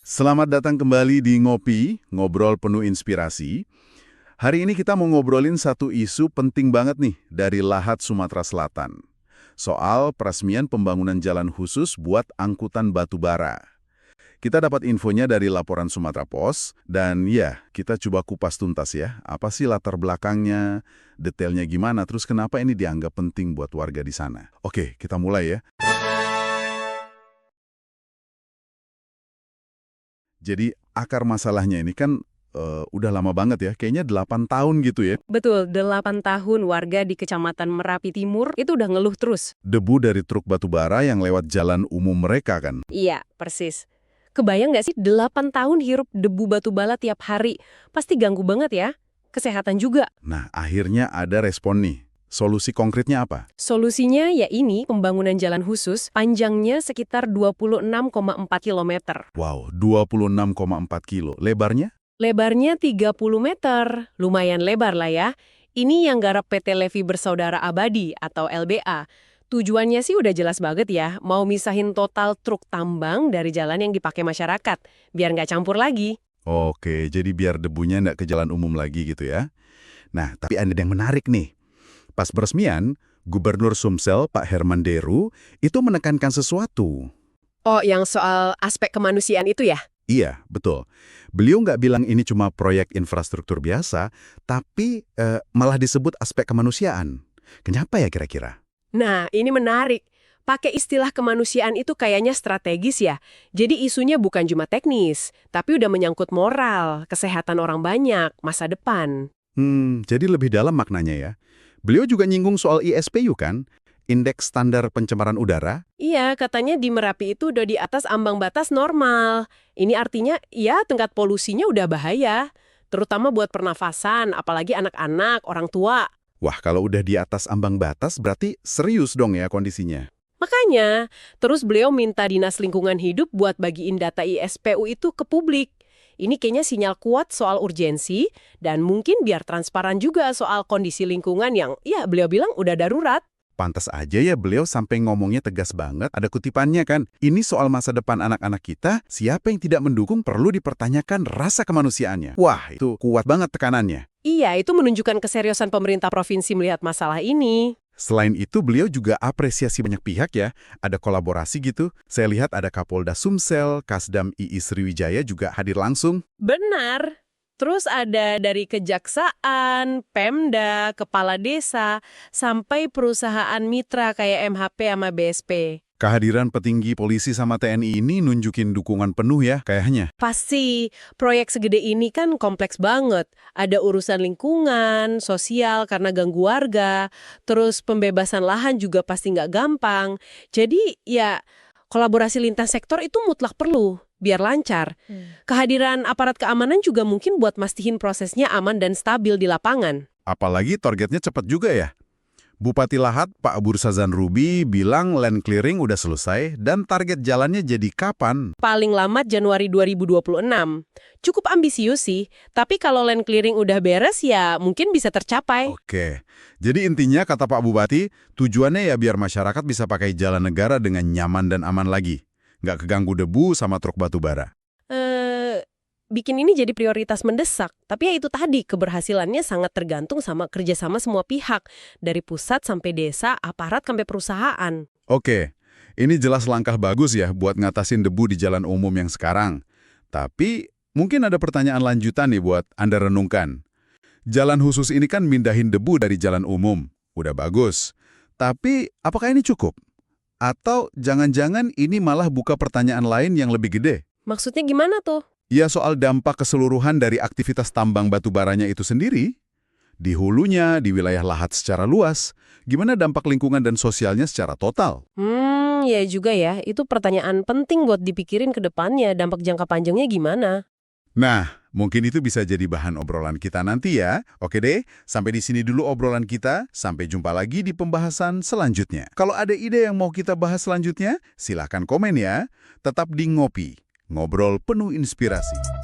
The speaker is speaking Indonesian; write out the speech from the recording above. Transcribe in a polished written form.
Selamat datang kembali di Ngopi, Ngobrol Penuh Inspirasi. Hari ini kita mau ngobrolin satu isu penting banget nih dari Lahat, Sumatera Selatan. Soal peresmian pembangunan jalan khusus buat angkutan batu bara. Kita dapat infonya dari laporan Sumatera Pos, dan ya, kita coba kupas tuntas ya. Apa sih latar belakangnya, detailnya gimana, terus kenapa ini dianggap penting buat warga di sana. Oke, kita mulai ya. Jadi akar masalahnya ini kan udah lama banget ya, kayaknya 8 tahun gitu ya. Betul, 8 tahun warga di Kecamatan Merapi Timur itu udah ngeluh terus. Debu dari truk batu bara yang lewat jalan umum mereka kan. Iya, persis. Kebayang nggak sih 8 tahun hirup debu batu bara tiap hari? Pasti ganggu banget ya. Kesehatan juga. Nah, akhirnya ada respon nih. Solusi konkretnya apa? Solusinya ya ini pembangunan jalan khusus panjangnya sekitar 26,4 km. Wow, 26,4 kilo. Lebarnya? Lebarnya 30 meter. Lumayan lebar lah ya. Ini yang garap PT Levi Bersaudara Abadi atau LBA. Tujuannya sih udah jelas banget ya, mau misahin total truk tambang dari jalan yang dipakai masyarakat, biar nggak campur lagi. Oke, jadi biar debunya nggak ke jalan umum lagi gitu ya. Nah, tapi ada yang menarik nih. Pas peresmian, Gubernur Sumsel Pak Herman Deru itu menekankan sesuatu. Oh, yang soal aspek kemanusiaan itu ya? Iya, betul. Beliau nggak bilang ini cuma proyek infrastruktur biasa, tapi malah disebut aspek kemanusiaan. Kenapa ya kira-kira? Nah, ini menarik. Pakai istilah kemanusiaan itu kayaknya strategis ya. Jadi isunya bukan cuma teknis, tapi udah menyangkut moral, kesehatan orang banyak, masa depan. Jadi lebih dalam maknanya ya. Beliau juga nyinggung soal ISPU kan? Indeks Standar Pencemaran Udara. Iya, katanya di Merapi itu udah di atas ambang batas normal. Ini artinya, ya tingkat polusinya udah bahaya. Terutama buat pernafasan, apalagi anak-anak, orang tua. Wah, kalau udah di atas ambang batas berarti serius dong ya kondisinya. Makanya, terus beliau minta Dinas Lingkungan Hidup buat bagiin data ISPU itu ke publik. Ini kayaknya sinyal kuat soal urgensi, dan mungkin biar transparan juga soal kondisi lingkungan yang, ya beliau bilang udah darurat. Pantas aja ya beliau sampai ngomongnya tegas banget. Ada kutipannya kan, ini soal masa depan anak-anak kita, siapa yang tidak mendukung perlu dipertanyakan rasa kemanusiaannya. Wah, itu kuat banget tekanannya. Iya, itu menunjukkan keseriusan pemerintah provinsi melihat masalah ini. Selain itu, beliau juga apresiasi banyak pihak ya. Ada kolaborasi gitu. Saya lihat ada Kapolda Sumsel, Kasdam II Sriwijaya juga hadir langsung. Benar. Terus ada dari kejaksaan, Pemda, kepala desa, sampai perusahaan mitra kayak MHP sama BSP. Kehadiran petinggi polisi sama TNI ini nunjukin dukungan penuh ya kayaknya. Pasti, proyek segede ini kan kompleks banget. Ada urusan lingkungan, sosial karena ganggu warga, terus pembebasan lahan juga pasti nggak gampang. Jadi ya kolaborasi lintas sektor itu mutlak perlu, biar lancar. Kehadiran aparat keamanan juga mungkin buat mastiin prosesnya aman dan stabil di lapangan. Apalagi targetnya cepat juga ya. Bupati Lahat, Pak Bursazan Rubi, bilang land clearing udah selesai dan target jalannya jadi kapan? Paling lambat Januari 2026. Cukup ambisius sih, tapi kalau land clearing udah beres ya mungkin bisa tercapai. Oke, jadi intinya kata Pak Bupati, tujuannya ya biar masyarakat bisa pakai jalan negara dengan nyaman dan aman lagi. Nggak keganggu debu sama truk batu bara. Bikin ini jadi prioritas mendesak. Tapi ya itu tadi, keberhasilannya sangat tergantung sama kerjasama semua pihak. Dari pusat sampai desa, aparat sampai perusahaan. Oke, ini jelas langkah bagus ya buat ngatasin debu di jalan umum yang sekarang. Tapi mungkin ada pertanyaan lanjutan nih buat Anda renungkan. Jalan khusus ini kan mindahin debu dari jalan umum. Udah bagus. Tapi apakah ini cukup? Atau jangan-jangan ini malah buka pertanyaan lain yang lebih gede? Maksudnya gimana tuh? Ya soal dampak keseluruhan dari aktivitas tambang batu baranya itu sendiri. Di hulunya, di wilayah Lahat secara luas, gimana dampak lingkungan dan sosialnya secara total? Ya juga ya. Itu pertanyaan penting buat dipikirin ke depannya. Dampak jangka panjangnya gimana? Nah, mungkin itu bisa jadi bahan obrolan kita nanti ya. Oke deh, sampai di sini dulu obrolan kita. Sampai jumpa lagi di pembahasan selanjutnya. Kalau ada ide yang mau kita bahas selanjutnya, silahkan komen ya. Tetap di Ngopi. Ngobrol penuh inspirasi.